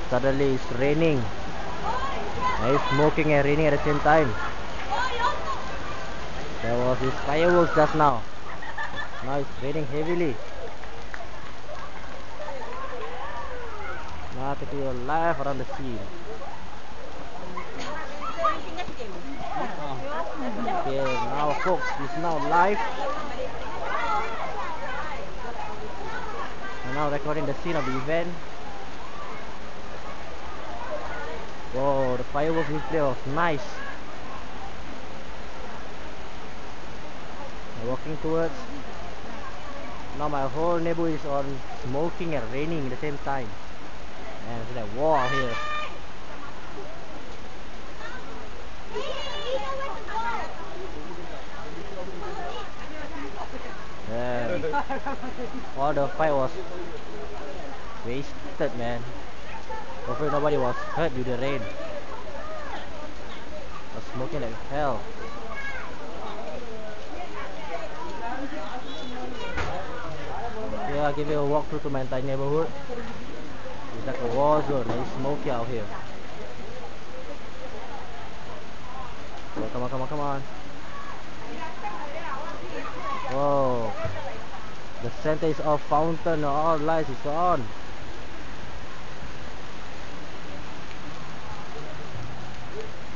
suddenly it's raining. It's smoking and raining at the same time. There was this fireworks just now. Now it's raining heavily. Now I can do a live around the scene. Okay, now folks, it's now live. We're now recording the scene of the event. Whoa, the fireworks display was nice. I'm walking towards. Now my whole neighborhood is on smoking and raining at the same time. And it's like war out here. Yeah. All the fight was wasted, man. Hopefully nobody was hurt due to the rain. I was smoking like hell. Yeah, I'll give you a walk through to my entire neighborhood. It's like a war zone. It's smoky out here. So come on, come on, come on. Whoa. The center is all fountain, all lights is on.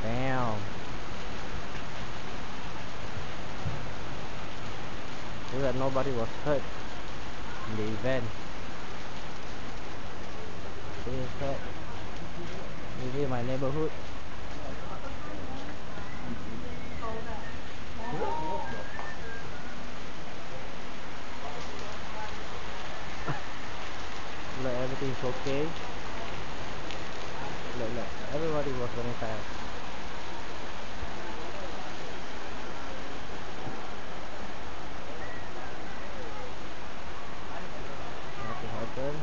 Damn. Looks like nobody was hurt in the event. This is that. This is my neighborhood. Like everything's okay. Look, everybody was running fast. Nothing happened.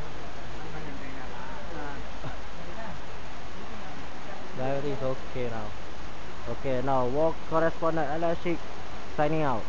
Everything's okay now. Okay, now walk correspondent Electric signing out.